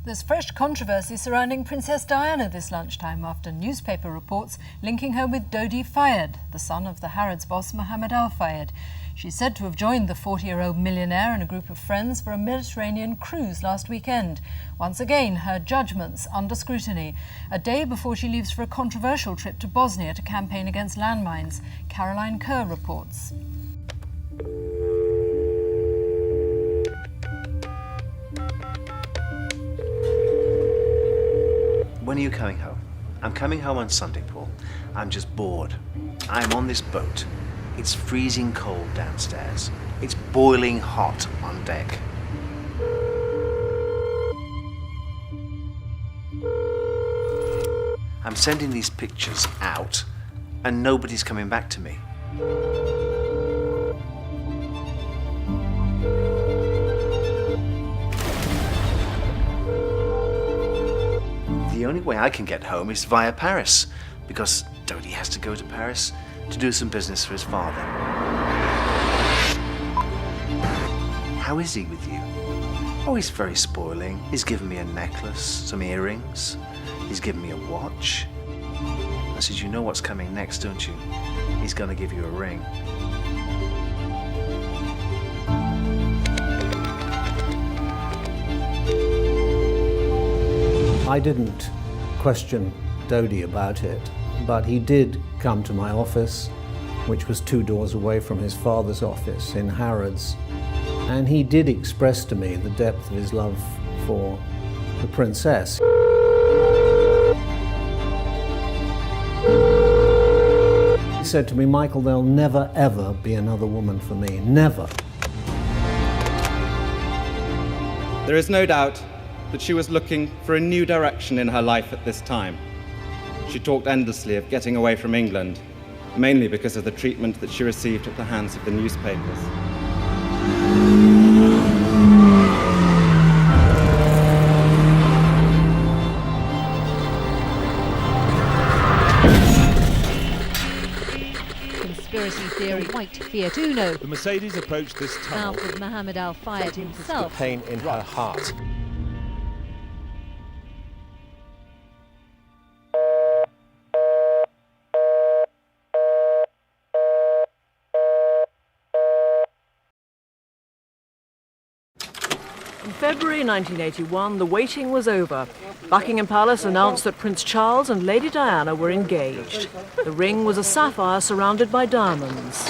There's fresh controversy surrounding Princess Diana this lunchtime after newspaper reports linking her with Dodi Al-Fayed, the son of the Harrods boss Mohamed Al-Fayed. She's said to have joined the 40-year-old millionaire and a group of friends for a Mediterranean cruise last weekend. Once again, her judgment's under scrutiny, a day before she leaves for a controversial trip to Bosnia to campaign against landmines. Caroline Kerr reports. When are you coming home? I'm coming home on Sunday, Paul. I'm just bored. I'm on this boat. It's freezing cold downstairs. It's boiling hot on deck. I'm sending these pictures out, and nobody's coming back to me. The only way I can get home is via Paris, because Dodi has to go to Paris to do some business for his father. How is he with you? Oh, he's very spoiling. He's given me a necklace, some earrings. He's given me a watch. I said, you know what's coming next, don't you? He's gonna give you a ring. I didn't question Dodi about it, but he did come to my office, which was 2 doors away from his father's office in Harrods, and he did express to me the depth of his love for the princess. He said to me, Michael, there'll never ever be another woman for me, never. There is no doubt that she was looking for a new direction in her life at this time. She talked endlessly of getting away from England, mainly because of the treatment that she received at the hands of the newspapers. Conspiracy theory, white Fiat Uno. The Mercedes approached this tunnel Now with Mohamed Al-Fayed himself. Pain in her heart. In February 1981, the waiting was over. Buckingham Palace announced that Prince Charles and Lady Diana were engaged. The ring was a sapphire surrounded by diamonds.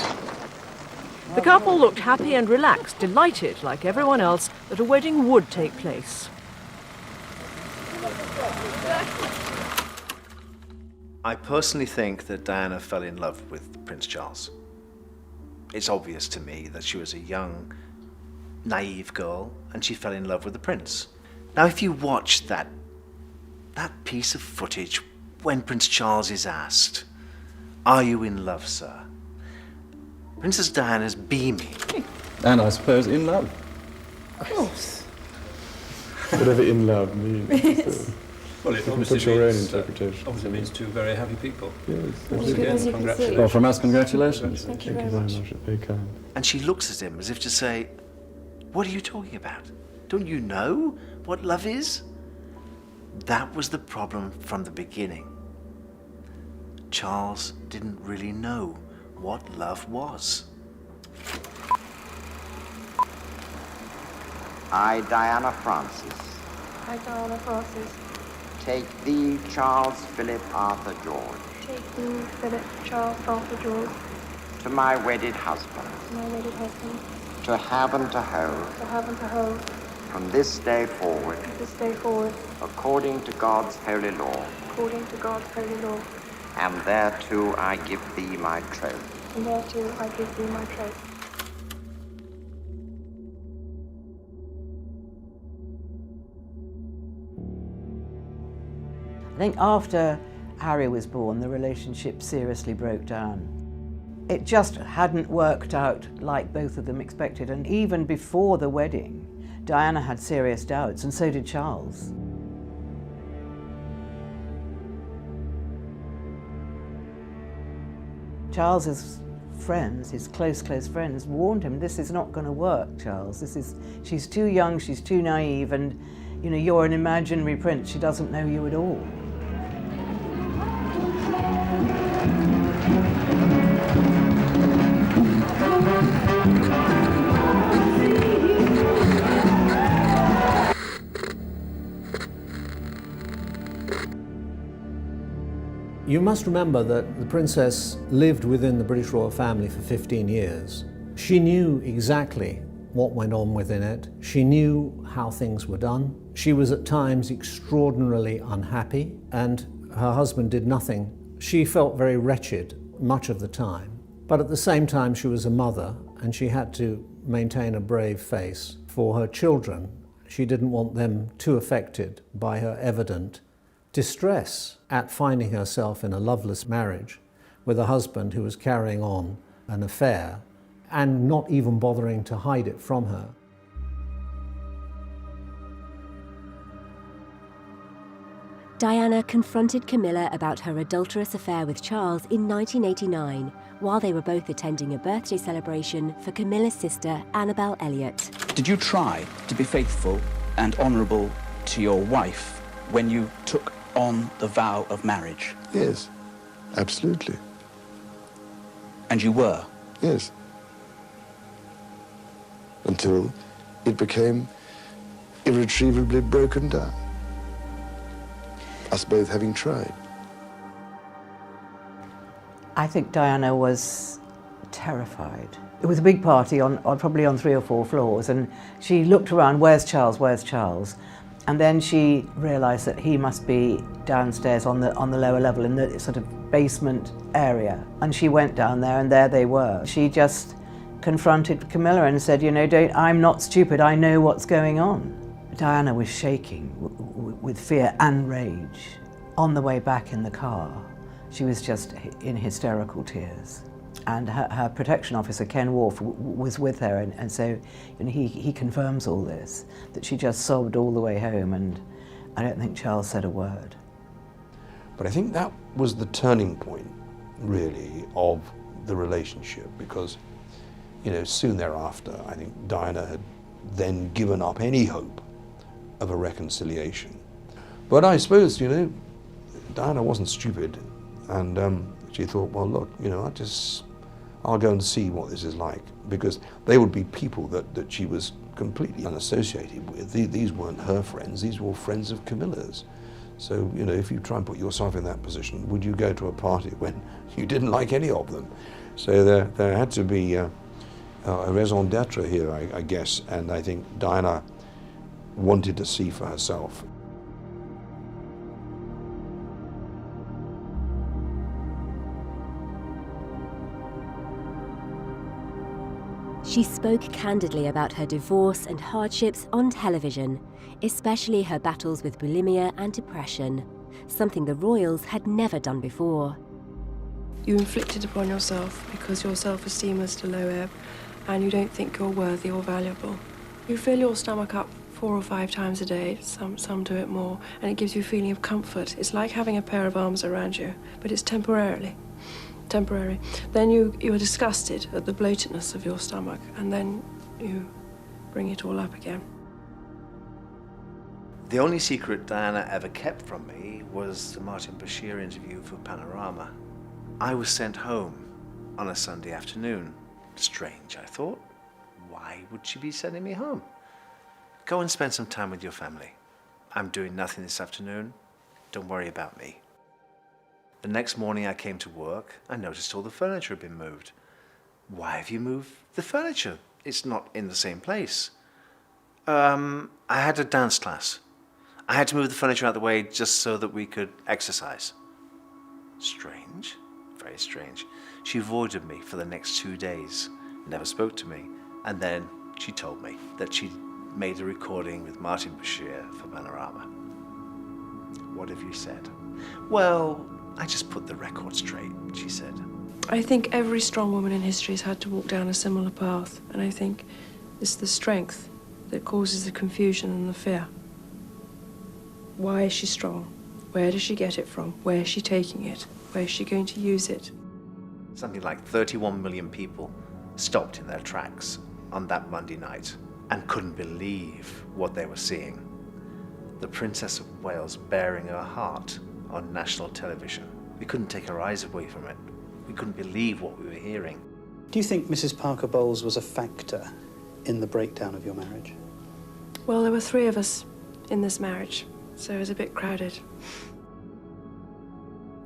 The couple looked happy and relaxed, delighted, like everyone else, that a wedding would take place. I personally think that Diana fell in love with Prince Charles. It's obvious to me that she was a young, naive girl and she fell in love with the prince. Now, if you watch that piece of footage when Prince Charles is asked, "Are you in love, sir?" Princess Diana's beaming. And I suppose in love. Of course. Whatever in love means. Well, it You can obviously put your own means, interpretation. obviously means 2 very happy people. Yes, Once again, congratulations. well, from us, congratulations. Thank you very much. Very kind. And she looks at him as if to say, "What are you talking about? Don't you know what love is?" That was the problem from the beginning. Charles didn't really know what love was. I, Diana Francis, I, Diana Francis, take thee, Charles Philip Arthur George, take thee, Philip Charles Arthur George, to my wedded husband, my wedded husband, to have and to hold, to have and to hold, from this day forward, from this day forward, according to God's holy law, according to God's holy law, and thereto I give thee my troth. and thereto I give thee my troth. I think after Harry was born, the relationship seriously broke down. It just hadn't worked out like both of them expected, and even before the wedding, Diana had serious doubts, and so did Charles. Charles's friends, his close friends, warned him, this is not going to work, Charles. She's too young, she's too naive, and You know, you're an imaginary prince. She doesn't know you at all. You must remember that the princess lived within the British royal family for 15 years. She knew exactly what went on within it. She knew how things were done. She was at times extraordinarily unhappy, and her husband did nothing. She felt very wretched much of the time. But at the same time, she was a mother, and she had to maintain a brave face for her children. She didn't want them too affected by her evident distress at finding herself in a loveless marriage with a husband who was carrying on an affair and not even bothering to hide it from her. Diana confronted Camilla about her adulterous affair with Charles in 1989 while they were both attending a birthday celebration for Camilla's sister, Annabel Elliott. Did you try to be faithful and honourable to your wife when you took on the vow of marriage? Yes, absolutely. And you were? Yes. Until it became irretrievably broken down. Us both having tried. I think Diana was terrified. It was a big party probably on 3 or 4 floors, and she looked around, where's Charles, where's Charles? And then she realised that he must be downstairs on the lower level in the sort of basement area. And she went down there, and there they were. She just confronted Camilla and said, you know, I'm not stupid, I know what's going on. Diana was shaking with fear and rage. On the way back in the car, she was just in hysterical tears. And her protection officer, Ken Worf, was with her, and so he confirms all this, that she just sobbed all the way home, and I don't think Charles said a word. But I think that was the turning point, really, of the relationship, because, you know, soon thereafter, I think Diana had then given up any hope of a reconciliation. But I suppose, you know, Diana wasn't stupid, and she thought, well, look, you know, I'll go and see what this is like, because they would be people that she was completely unassociated with. These weren't her friends, these were friends of Camilla's. So, you know, if you try and put yourself in that position, would you go to a party when you didn't like any of them? So there had to be a raison d'etre here, I guess, and I think Diana wanted to see for herself. She spoke candidly about her divorce and hardships on television, especially her battles with bulimia and depression, something the royals had never done before. You inflict it upon yourself because your self-esteem is at a low ebb and you don't think you're worthy or valuable. You fill your stomach up 4 or 5 times a day, some do it more, and it gives you a feeling of comfort. It's like having a pair of arms around you, but it's temporary. Then you are disgusted at the bloatedness of your stomach, and then you bring it all up again. The only secret Diana ever kept from me was the Martin Bashir interview for Panorama. I was sent home on a Sunday afternoon. Strange, I thought. Why would she be sending me home? Go and spend some time with your family. I'm doing nothing this afternoon. Don't worry about me. The next morning I came to work, I noticed all the furniture had been moved. Why have you moved the furniture? It's not in the same place. I had a dance class. I had to move the furniture out of the way just so that we could exercise. Strange, very strange. She avoided me for the next 2 days, never spoke to me, and then she told me that she'd made a recording with Martin Bashir for Panorama. What have you said? Well, I just put the record straight, she said. I think every strong woman in history has had to walk down a similar path, and I think it's the strength that causes the confusion and the fear. Why is she strong? Where does she get it from? Where is she taking it? Where is she going to use it? Something like 31 million people stopped in their tracks on that Monday night and couldn't believe what they were seeing. the Princess of Wales bearing her heart on national television. We couldn't take our eyes away from it. We couldn't believe what we were hearing. Do you think Mrs. Parker Bowles was a factor in the breakdown of your marriage? Well, there were 3 of us in this marriage, so it was a bit crowded.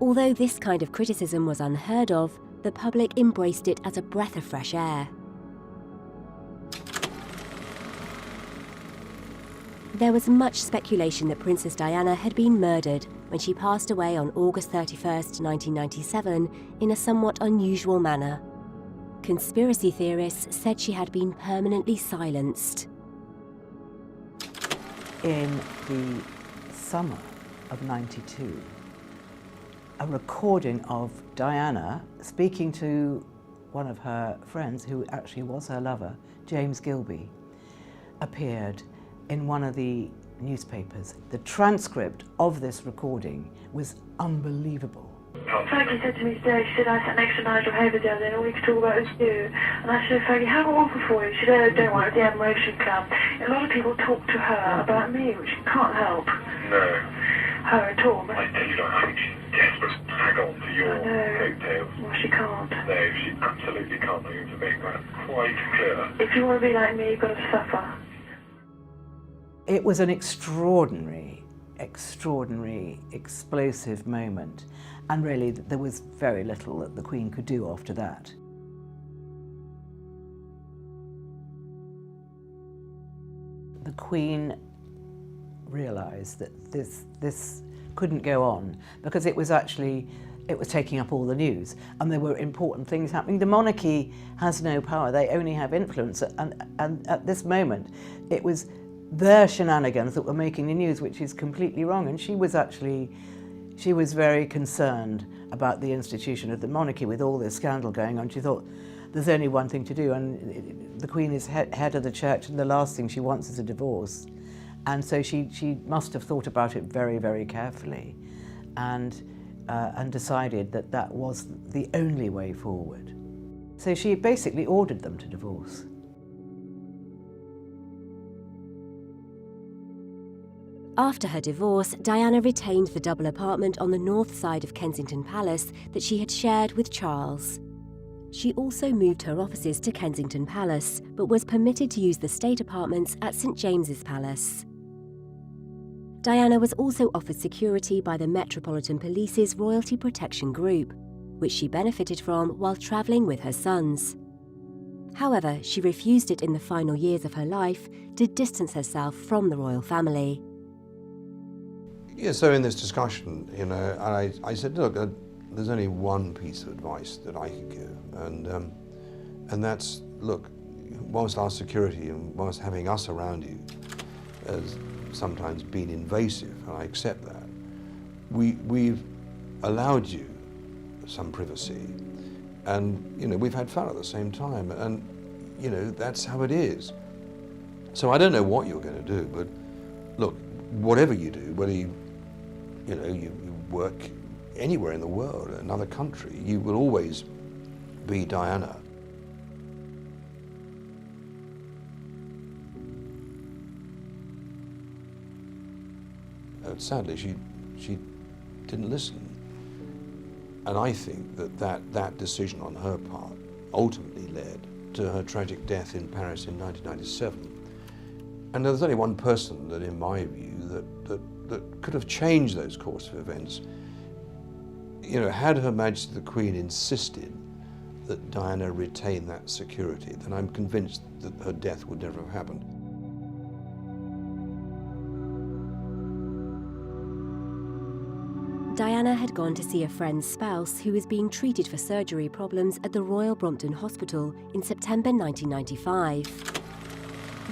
Although this kind of criticism was unheard of, the public embraced it as a breath of fresh air. There was much speculation that Princess Diana had been murdered when she passed away on August 31st, 1997, in a somewhat unusual manner. Conspiracy theorists said she had been permanently silenced. In the summer of '92, a recording of Diana speaking to one of her friends, who actually was her lover, James Gilby, appeared in one of the newspapers. The transcript of this recording was unbelievable. Fergie said to me today, she said, I sat next to Nigel Haver the other day and all we could talk about was you. And I said, Fergie, how awful for you? She said, oh, don't worry, it's the Admiration Club. A lot of people talk to her about me, which you can't help. No. Her at all. But I tell you, I think she's desperate to tag on to your coattails. Well, she can't. No, she absolutely can't. I need to make that quite clear. If you want to be like me, you've got to suffer. It was an extraordinary, explosive moment. And really, there was very little that the Queen could do after that. The Queen realised that this couldn't go on because it was taking up all the news and there were important things happening. The monarchy has no power, they only have influence, and at this moment it was their shenanigans that were making the news, which is completely wrong. And she was very concerned about the institution of the monarchy with all this scandal going on. She thought there's only one thing to do, and the Queen is head of the church, and the last thing she wants is a divorce. And so she must have thought about it very, very carefully and decided that that was the only way forward. So she basically ordered them to divorce. After her divorce, Diana retained the double apartment on the north side of Kensington Palace that she had shared with Charles. She also moved her offices to Kensington Palace, but was permitted to use the state apartments at St James's Palace. Diana was also offered security by the Metropolitan Police's Royalty Protection Group, which she benefited from while travelling with her sons. However, she refused it in the final years of her life to distance herself from the royal family. Yeah, so in this discussion, I said, look, there's only one piece of advice that I could give, and that's, look, whilst our security and whilst having us around you has sometimes been invasive, and I accept that, we've allowed you some privacy, and we've had fun at the same time, and that's how it is. So I don't know what you're going to do, but look, whatever you do, whether you work anywhere in the world, another country, you will always be Diana. Sadly, she didn't listen. And I think that decision on her part ultimately led to her tragic death in Paris in 1997. And there's only one person that, in my view, that could have changed those course of events. Had Her Majesty the Queen insisted that Diana retain that security, then I'm convinced that her death would never have happened. Diana had gone to see a friend's spouse who was being treated for surgery problems at the Royal Brompton Hospital in September 1995.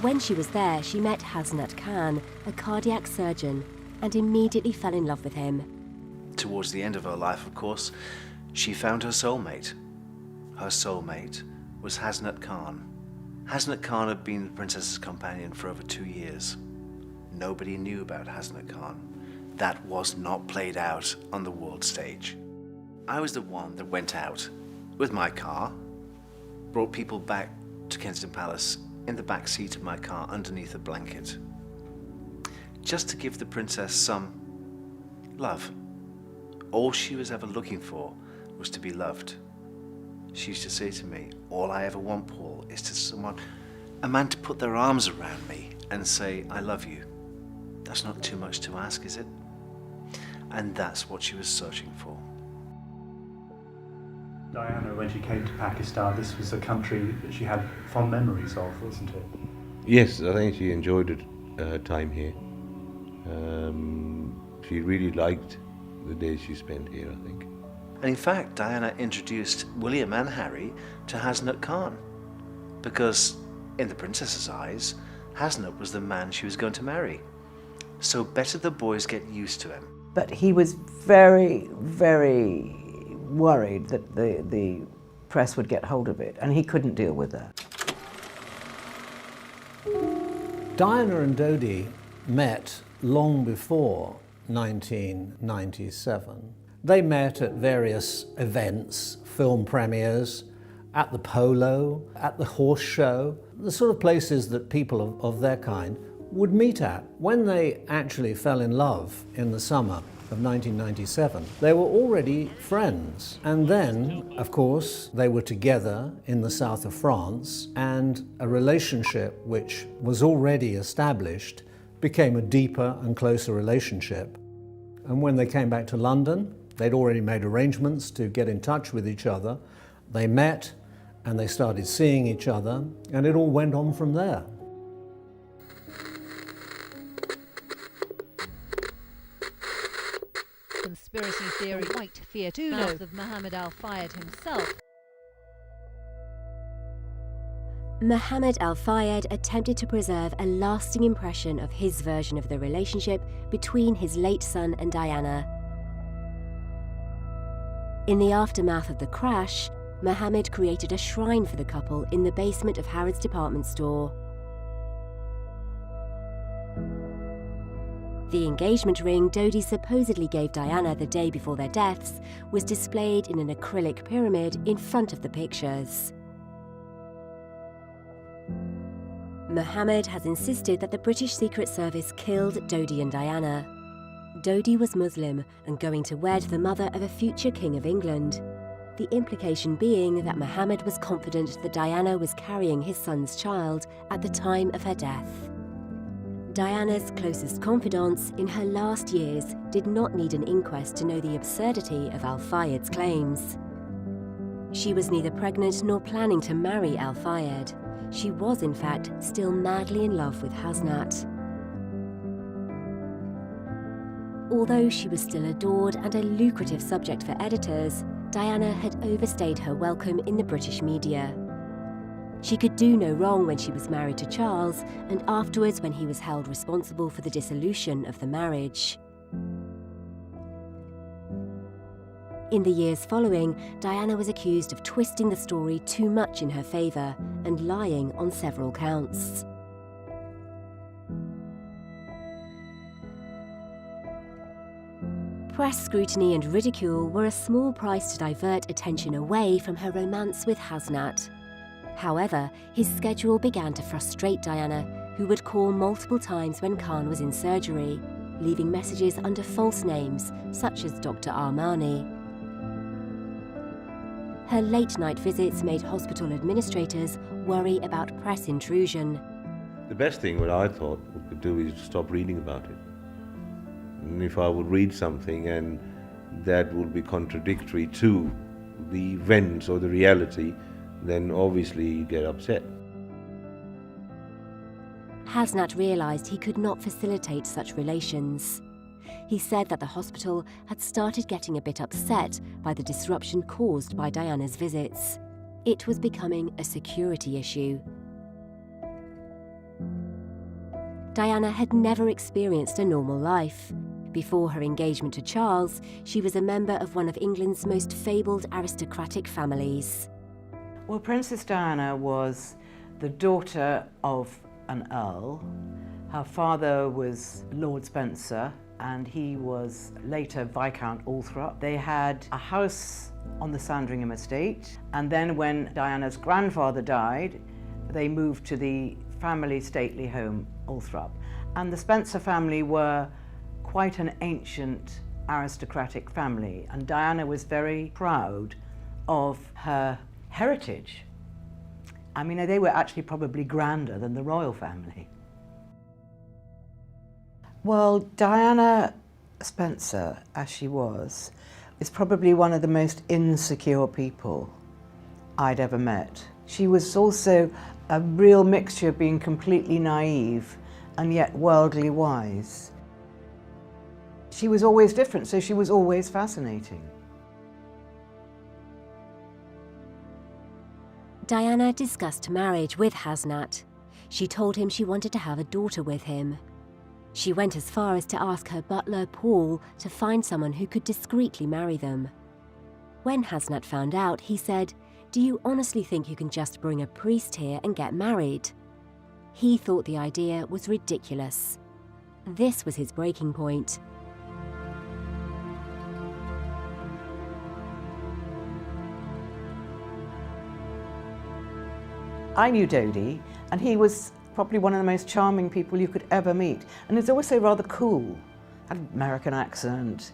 When she was there, she met Hasnat Khan, a cardiac surgeon, and immediately fell in love with him. Towards the end of her life, of course, she found her soulmate. Her soulmate was Hasnat Khan. Hasnat Khan had been the princess's companion for over 2 years. Nobody knew about Hasnat Khan. That was not played out on the world stage. I was the one that went out with my car, brought people back to Kensington Palace in the back seat of my car underneath a blanket. just to give the princess some love. All she was ever looking for was to be loved. She used to say to me, all I ever want, Paul, is a man to put their arms around me and say, I love you. That's not too much to ask, is it? And that's what she was searching for. Diana, when she came to Pakistan, this was a country that she had fond memories of, wasn't it? Yes, I think she enjoyed her time here. She really liked the days she spent here, I think. And in fact, Diana introduced William and Harry to Hasnat Khan, because in the princess's eyes, Hasnat was the man she was going to marry. So better the boys get used to him. But he was very, very worried that the press would get hold of it, and he couldn't deal with that. Diana and Dodi met long before 1997. They met at various events, film premieres, at the polo, at the horse show, the sort of places that people of their kind would meet at. When they actually fell in love in the summer of 1997, they were already friends. And then, of course, they were together in the south of France, and a relationship which was already established became a deeper and closer relationship. And when they came back to London, they'd already made arrangements to get in touch with each other. They met and they started seeing each other, and it all went on from there. Conspiracy theory white Fiat Uno of Mohamed Al-Fayed himself. Mohamed Al-Fayed attempted to preserve a lasting impression of his version of the relationship between his late son and Diana. In the aftermath of the crash, Mohamed created a shrine for the couple in the basement of Harrods department store. The engagement ring Dodi supposedly gave Diana the day before their deaths was displayed in an acrylic pyramid in front of the pictures. Mohamed has insisted that the British Secret Service killed Dodi and Diana. Dodi was Muslim and going to wed the mother of a future King of England. The implication being that Mohamed was confident that Diana was carrying his son's child at the time of her death. Diana's closest confidants in her last years did not need an inquest to know the absurdity of Al-Fayed's claims. She was neither pregnant nor planning to marry Al-Fayed. She was, in fact, still madly in love with Hasnat. Although she was still adored and a lucrative subject for editors, Diana had overstayed her welcome in the British media. She could do no wrong when she was married to Charles, and afterwards when he was held responsible for the dissolution of the marriage. In the years following, Diana was accused of twisting the story too much in her favour and lying on several counts. Press scrutiny and ridicule were a small price to divert attention away from her romance with Hasnat. However, his schedule began to frustrate Diana, who would call multiple times when Khan was in surgery, leaving messages under false names, such as Dr. Armani. Her late-night visits made hospital administrators worry about press intrusion. The best thing what I thought we could do is stop reading about it. And if I would read something and that would be contradictory to the events or the reality, then obviously you get upset. Hasnat realised he could not facilitate such relations. He said that the hospital had started getting a bit upset by the disruption caused by Diana's visits. It was becoming a security issue. Diana had never experienced a normal life. Before her engagement to Charles, she was a member of one of England's most fabled aristocratic families. Well, Princess Diana was the daughter of an earl. Her father was Lord Spencer, and he was later Viscount Althorp. They had a house on the Sandringham estate, and then when Diana's grandfather died, they moved to the family stately home, Althorp. And the Spencer family were quite an ancient aristocratic family, and Diana was very proud of her heritage. I mean, they were actually probably grander than the royal family. Well, Diana Spencer, as she was, is probably one of the most insecure people I'd ever met. She was also a real mixture of being completely naive and yet worldly wise. She was always different, so she was always fascinating. Diana discussed marriage with Hasnat. She told him she wanted to have a daughter with him. She went as far as to ask her butler, Paul, to find someone who could discreetly marry them. When Hasnat found out, he said, "Do you honestly think you can just bring a priest here and get married?" He thought the idea was ridiculous. This was his breaking point. I knew Dodi, and he was probably one of the most charming people you could ever meet. And he was also rather cool, had an American accent,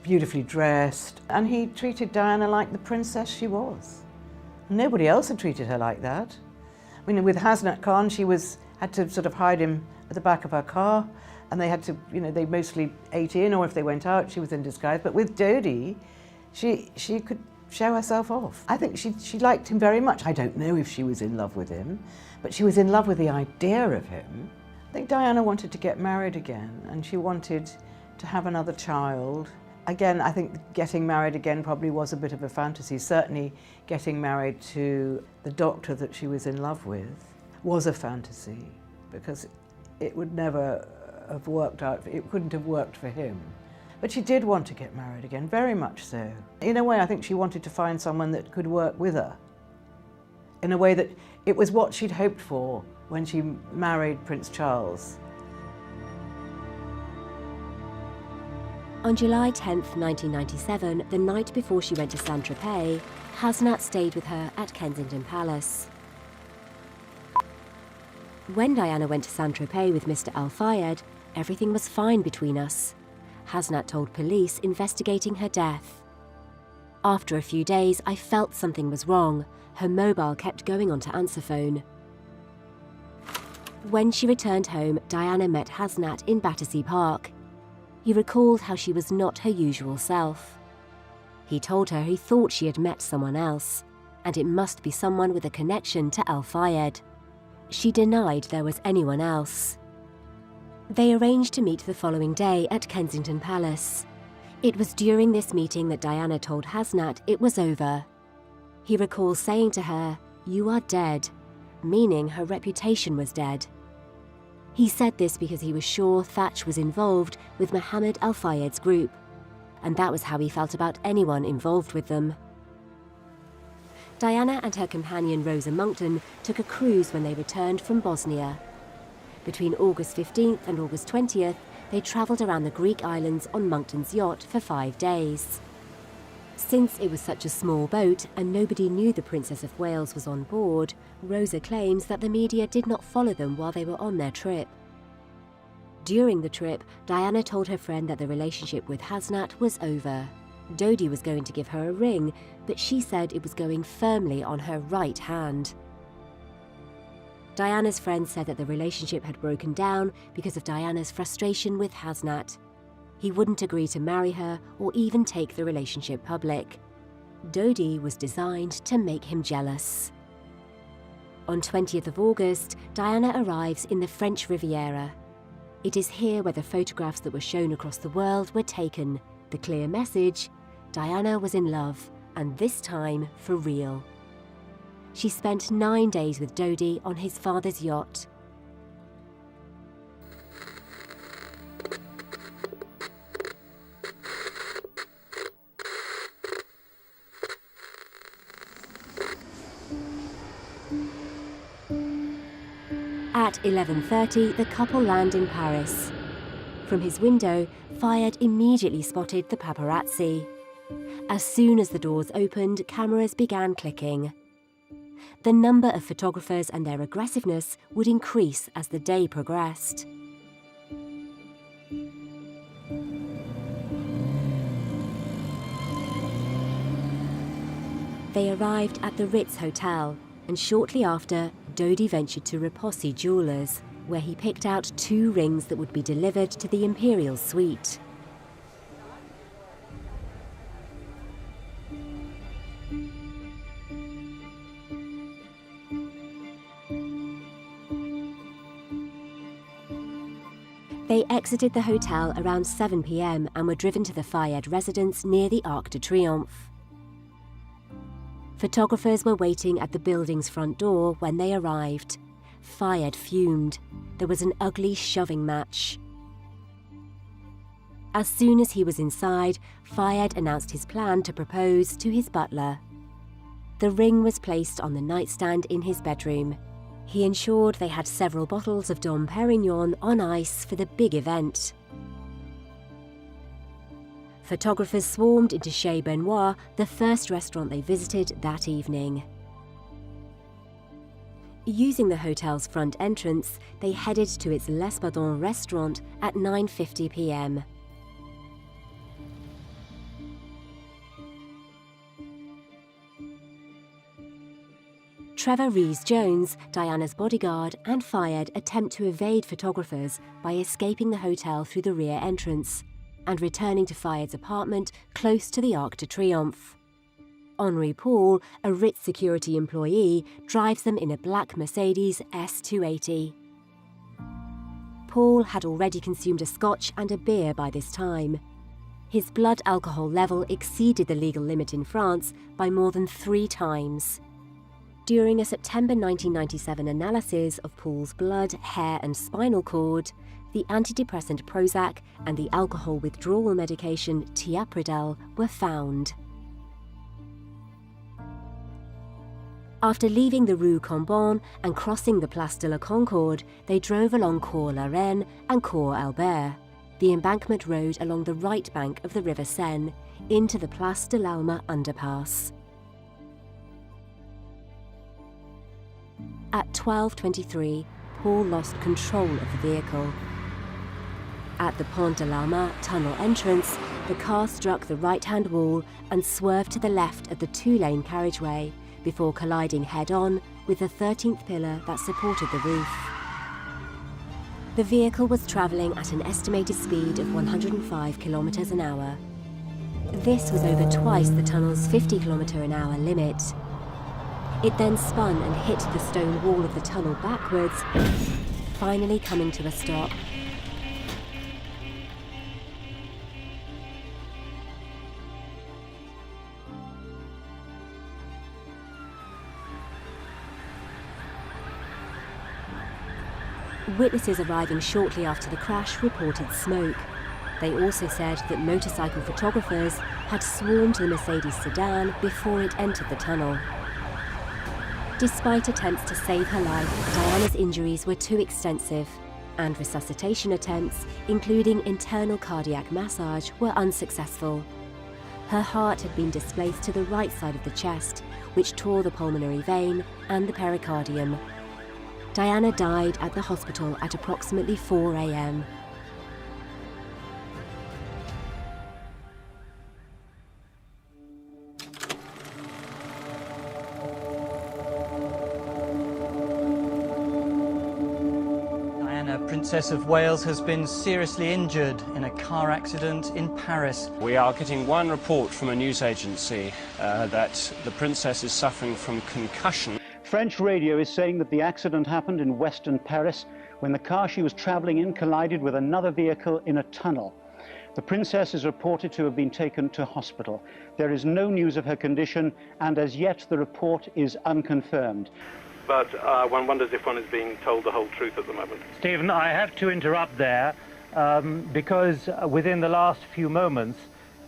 beautifully dressed, and he treated Diana like the princess she was. Nobody else had treated her like that. I mean, with Hasnat Khan, she had to sort of hide him at the back of her car, and they had to, they mostly ate in, or if they went out, she was in disguise. But with Dodi, she could show herself off. I think she liked him very much. I don't know if she was in love with him, but she was in love with the idea of him. I think Diana wanted to get married again, and she wanted to have another child. Again, I think getting married again probably was a bit of a fantasy. Certainly getting married to the doctor that she was in love with was a fantasy, because it would never have worked out. It couldn't have worked for him. But she did want to get married again, very much so. In a way, I think she wanted to find someone that could work with her. In a way that it was what she'd hoped for when she married Prince Charles. On July 10th, 1997, the night before she went to Tropez, Hasnat stayed with her at Kensington Palace. When Diana went to Tropez with Mr. Al-Fayed, everything was fine between us. Hasnat told police investigating her death. After a few days, I felt something was wrong. Her mobile kept going on to answer phone. When she returned home, Diana met Hasnat in Battersea Park. He recalled how she was not her usual self. He told her he thought she had met someone else, and it must be someone with a connection to Al-Fayed. She denied there was anyone else. They arranged to meet the following day at Kensington Palace. It was during this meeting that Diana told Hasnat it was over. He recalls saying to her, "You are dead," meaning her reputation was dead. He said this because he was sure Thatch was involved with Mohamed Al-Fayed's group, and that was how he felt about anyone involved with them. Diana and her companion Rosa Monckton took a cruise when they returned from Bosnia. Between August 15th and August 20th, they travelled around the Greek islands on Monckton's yacht for 5 days. Since it was such a small boat and nobody knew the Princess of Wales was on board, Rosa claims that the media did not follow them while they were on their trip. During the trip, Diana told her friend that the relationship with Hasnat was over. Dodi was going to give her a ring, but she said it was going firmly on her right hand. Diana's friend said that the relationship had broken down because of Diana's frustration with Hasnat. He wouldn't agree to marry her or even take the relationship public. Dodi was designed to make him jealous. On 20th of August, Diana arrives in the French Riviera. It is here where the photographs that were shown across the world were taken. The clear message: Diana was in love, and this time for real. She spent 9 days with Dodi on his father's yacht. At 11:30, the couple land in Paris. From his window, Fayed immediately spotted the paparazzi. As soon as the doors opened, cameras began clicking. The number of photographers and their aggressiveness would increase as the day progressed. They arrived at the Ritz Hotel, and shortly after, Dodi ventured to Repossi Jewellers, where he picked out 2 rings that would be delivered to the Imperial Suite. They exited the hotel around 7 p.m. and were driven to the Fayed residence near the Arc de Triomphe. Photographers were waiting at the building's front door when they arrived. Fayed fumed. There was an ugly shoving match. As soon as he was inside, Fayed announced his plan to propose to his butler. The ring was placed on the nightstand in his bedroom. He ensured they had several bottles of Dom Perignon on ice for the big event. Photographers swarmed into Chez Benoit, the first restaurant they visited that evening. Using the hotel's front entrance, they headed to its L'Espadon restaurant at 9:50 p.m. Trevor Rhys-Jones, Diana's bodyguard, and Fayed attempt to evade photographers by escaping the hotel through the rear entrance and returning to Fayed's apartment close to the Arc de Triomphe. Henri Paul, a Ritz security employee, drives them in a black Mercedes S280. Paul had already consumed a scotch and a beer by this time. His blood alcohol level exceeded the legal limit in France by more than 3 times. During a September 1997 analysis of Paul's blood, hair and spinal cord, the antidepressant Prozac and the alcohol withdrawal medication Tiapridel were found. After leaving the Rue Cambon and crossing the Place de la Concorde, they drove along Cours la Reine and Cours Albert, the embankment road along the right bank of the River Seine, into the Place de l'Alma underpass. At 12:23, Paul lost control of the vehicle. At the Pont de l'Alma tunnel entrance, the car struck the right-hand wall and swerved to the left at the 2-lane carriageway before colliding head-on with the 13th pillar that supported the roof. The vehicle was travelling at an estimated speed of 105 kilometres an hour. This was over twice the tunnel's 50 km/h limit. It then spun and hit the stone wall of the tunnel backwards, finally coming to a stop. Witnesses arriving shortly after the crash reported smoke. They also said that motorcycle photographers had swarmed the Mercedes sedan before it entered the tunnel. Despite attempts to save her life, Diana's injuries were too extensive, and resuscitation attempts, including internal cardiac massage, were unsuccessful. Her heart had been displaced to the right side of the chest, which tore the pulmonary vein and the pericardium. Diana died at the hospital at approximately 4 a.m. Princess of Wales has been seriously injured in a car accident in Paris. We are getting one report from a news agency that the princess is suffering from concussion. French radio is saying that the accident happened in western Paris when the car she was traveling in collided with another vehicle in a tunnel. The princess is reported to have been taken to hospital. There is no news of her condition, and as yet the report is unconfirmed. But one wonders if one is being told the whole truth at the moment. Stephen, I have to interrupt there because within the last few moments,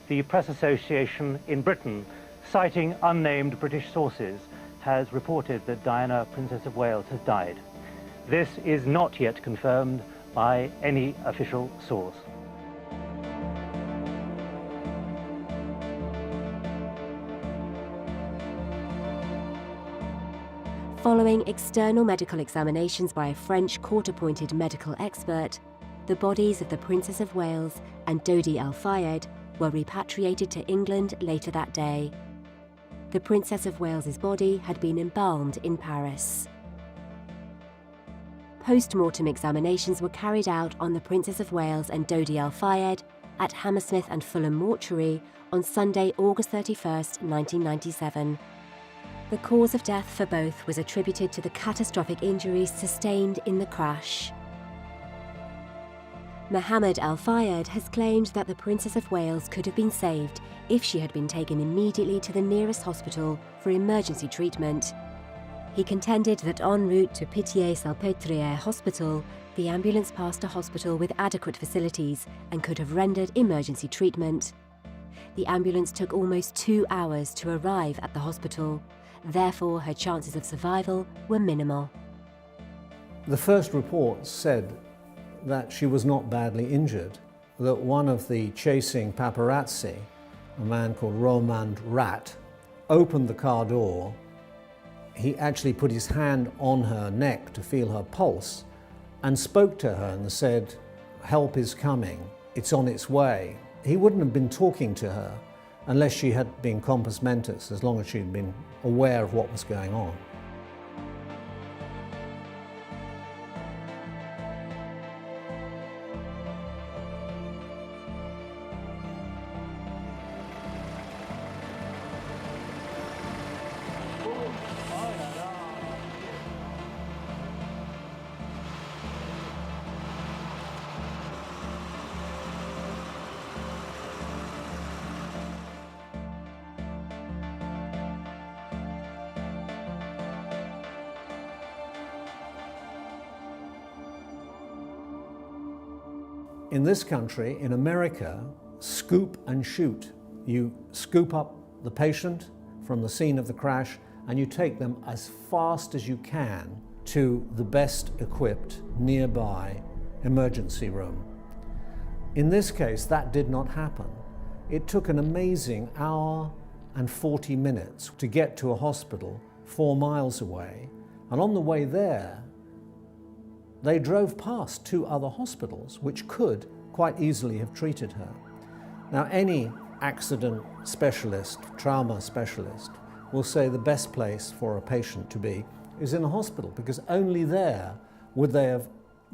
the Press Association in Britain, citing unnamed British sources, has reported that Diana, Princess of Wales, has died. This is not yet confirmed by any official source. Following external medical examinations by a French court-appointed medical expert, the bodies of the Princess of Wales and Dodi Al-Fayed were repatriated to England later that day. the Princess of Wales's body had been embalmed in Paris. Post-mortem examinations were carried out on the Princess of Wales and Dodi Al-Fayed at Hammersmith and Fulham Mortuary on Sunday, August 31st, 1997. The cause of death for both was attributed to the catastrophic injuries sustained in the crash. Mohamed Al-Fayed has claimed that the Princess of Wales could have been saved if she had been taken immediately to the nearest hospital for emergency treatment. He contended that en route to Pitié-Salpêtrière Hospital, the ambulance passed a hospital with adequate facilities and could have rendered emergency treatment. The ambulance took almost 2 hours to arrive at the hospital. Therefore, her chances of survival were minimal. The first report said that she was not badly injured, that one of the chasing paparazzi, a man called Roman Rat, opened the car door. He actually put his hand on her neck to feel her pulse and spoke to her and said, "Help is coming, it's on its way." He wouldn't have been talking to her unless she had been compos mentis, as long as she'd been aware of what was going on. In this country, in America, scoop and shoot. You scoop up the patient from the scene of the crash and you take them as fast as you can to the best equipped nearby emergency room. In this case, that did not happen. It took an amazing hour and 40 minutes to get to a hospital 4 miles away, and on the way there, they drove past 2 other hospitals which could quite easily have treated her. Now, any accident specialist, trauma specialist, will say the best place for a patient to be is in a hospital, because only there would they have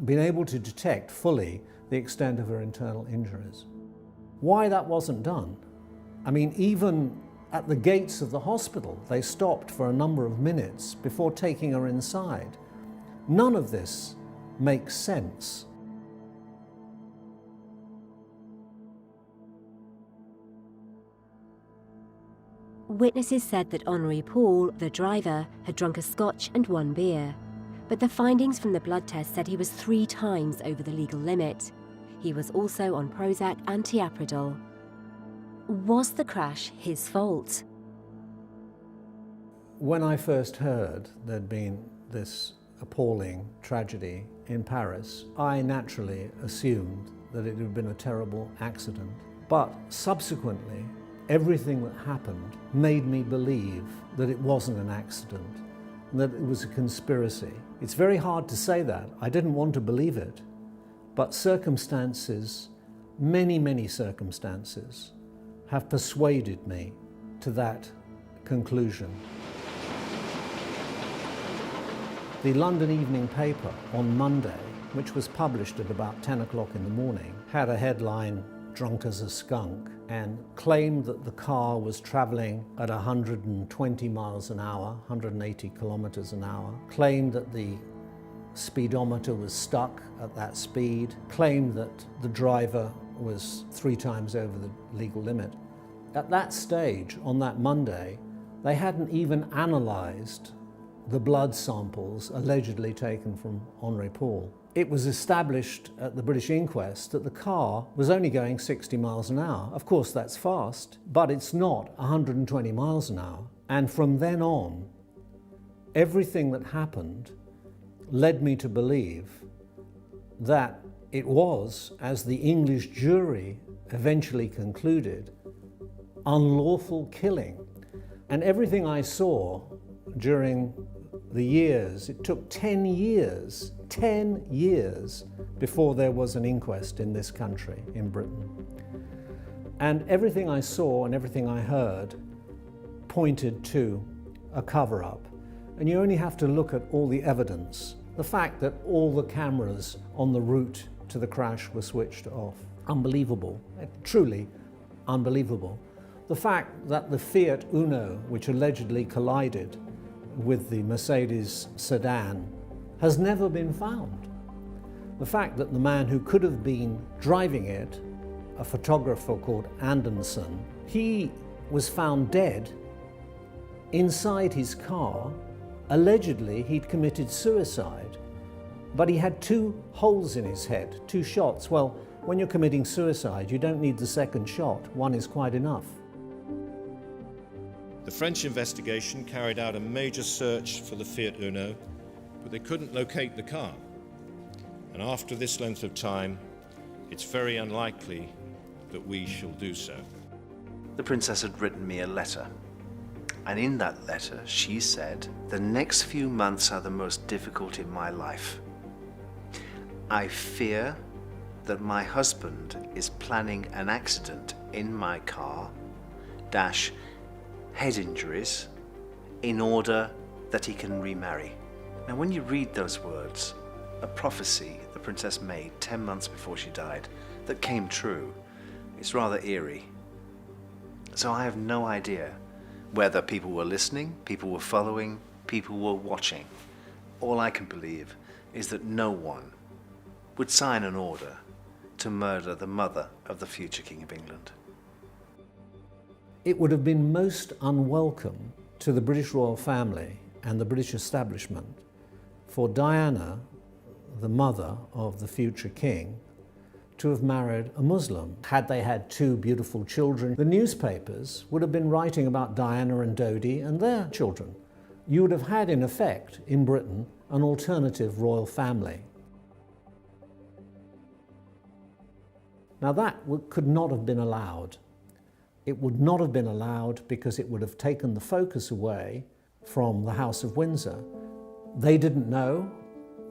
been able to detect fully the extent of her internal injuries. Why that wasn't done? I mean, even at the gates of the hospital, they stopped for a number of minutes before taking her inside. None of this makes sense. Witnesses said that Henri Paul, the driver, had drunk a scotch and 1 beer, but the findings from the blood test said he was 3 times over the legal limit. He was also on Prozac and Tiapridol. Was the crash his fault? When I first heard there'd been this appalling tragedy in Paris, I naturally assumed that it had been a terrible accident. But subsequently, everything that happened made me believe that it wasn't an accident, and that it was a conspiracy. It's very hard to say that. I didn't want to believe it, but circumstances, many circumstances, have persuaded me to that conclusion. The London Evening Paper on Monday, which was published at about 10 o'clock in the morning, had a headline, "Drunk as a Skunk," and claimed that the car was travelling at 120 miles an hour, 180 kilometres an hour, claimed that the speedometer was stuck at that speed, claimed that the driver was 3 times over the legal limit. At that stage, on that Monday, they hadn't even analysed the blood samples allegedly taken from Henri Paul. It was established at the British inquest that the car was only going 60 miles an hour. Of course, that's fast, but it's not 120 miles an hour. And from then on, everything that happened led me to believe that it was, as the English jury eventually concluded, unlawful killing. And everything I saw during the years, it took 10 years before there was an inquest in this country, in Britain. And everything I saw and everything I heard pointed to a cover-up. And you only have to look at all the evidence. The fact that all the cameras on the route to the crash were switched off. Unbelievable, truly unbelievable. The fact that the Fiat Uno, which allegedly collided with the Mercedes sedan, has never been found. The fact that the man who could have been driving it, a photographer called Anderson, he was found dead inside his car. Allegedly, he'd committed suicide, but he had 2 holes in his head, 2 shots. Well, when you're committing suicide, you don't need the second shot. 1 is quite enough. The French investigation carried out a major search for the Fiat Uno, but they couldn't locate the car. And after this length of time, it's very unlikely that we shall do so. The princess had written me a letter. And in that letter, she said, "The next few months are the most difficult in my life. I fear that my husband is planning an accident in my car, head injuries, in order that he can remarry." Now, when you read those words, a prophecy the princess made 10 months before she died that came true, it's rather eerie. So I have no idea whether people were listening, people were following, people were watching. All I can believe is that no one would sign an order to murder the mother of the future King of England. It would have been most unwelcome to the British royal family and the British establishment for Diana, the mother of the future king, to have married a Muslim. Had they had 2 beautiful children, the newspapers would have been writing about Diana and Dodi and their children. You would have had, in effect, in Britain, an alternative royal family. Now that could not have been allowed. It would not have been allowed because it would have taken the focus away from the House of Windsor. They didn't know,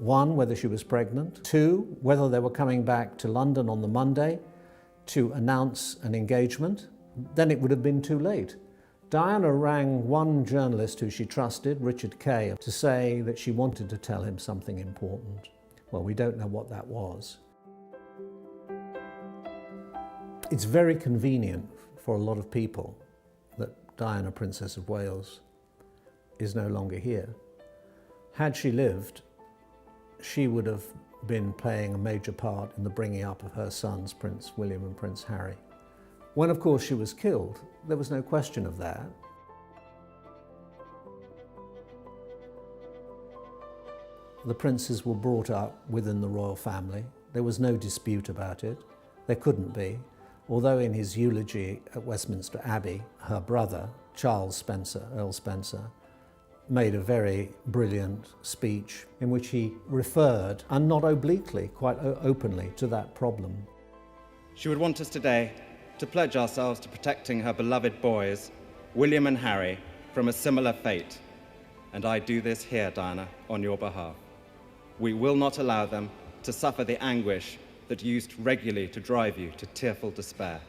1, whether she was pregnant, 2, whether they were coming back to London on the Monday to announce an engagement. Then it would have been too late. Diana rang one journalist who she trusted, Richard Kay, to say that she wanted to tell him something important. Well, we don't know what that was. It's very convenient for a lot of people that Diana, Princess of Wales, is no longer here. Had she lived, she would have been playing a major part in the bringing up of her sons, Prince William and Prince Harry. When, of course, she was killed, there was no question of that. The princes were brought up within the royal family. There was no dispute about it. There couldn't be. Although in his eulogy at Westminster Abbey, her brother, Charles Spencer, Earl Spencer, made a very brilliant speech in which he referred, and not obliquely, quite openly, to that problem. She would want us today to pledge ourselves to protecting her beloved boys, William and Harry, from a similar fate. And I do this here, Diana, on your behalf. We will not allow them to suffer the anguish that used regularly to drive you to tearful despair.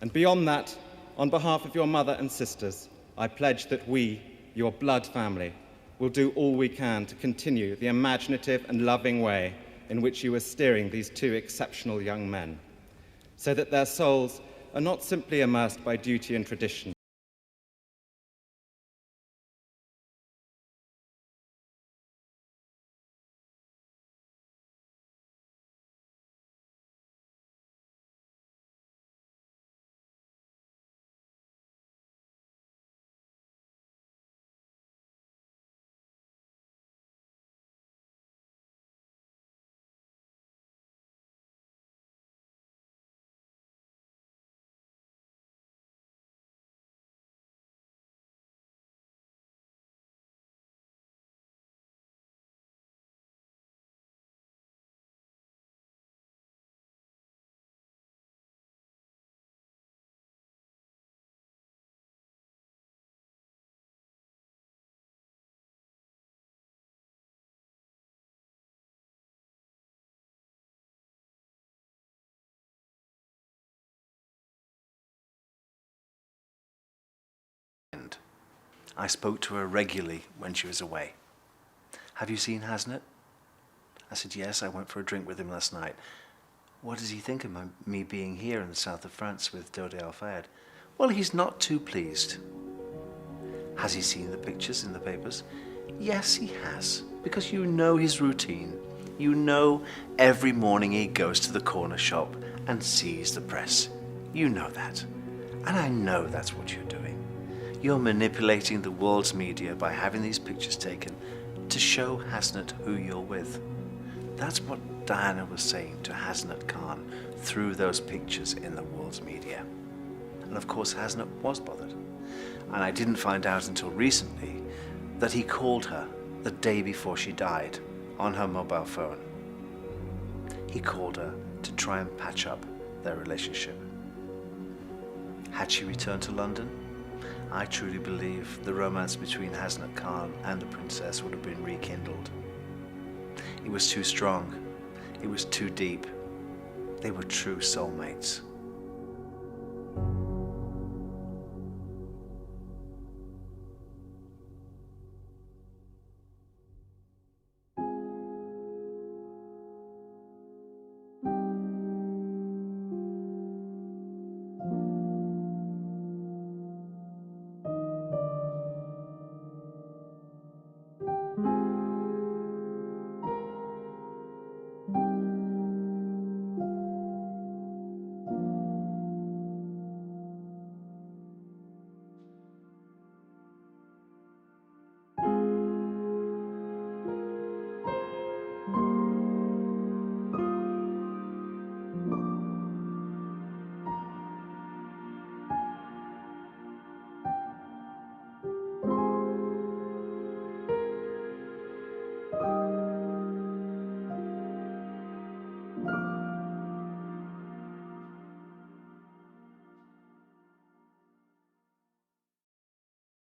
And beyond that, on behalf of your mother and sisters, I pledge that we, your blood family, will do all we can to continue the imaginative and loving way in which you are steering these 2 exceptional young men, so that their souls are not simply immersed by duty and tradition, I spoke to her regularly when she was away. Have you seen Hasnat? I said, yes, I went for a drink with him last night. What does he think of me being here in the south of France with Dodi Al-Fayed? Well, he's not too pleased. Has he seen the pictures in the papers? Yes, he has, because you know his routine. You know every morning he goes to the corner shop and sees the press. You know that. And I know that's what you're doing. You're manipulating the world's media by having these pictures taken to show Hasnat who you're with. That's what Diana was saying to Hasnat Khan through those pictures in the world's media. And of course Hasnat was bothered. And I didn't find out until recently that he called her the day before she died on her mobile phone. He called her to try and patch up their relationship. Had she returned to London, I truly believe the romance between Hasnat Khan and the princess would have been rekindled. It was too strong. It was too deep. They were true soulmates.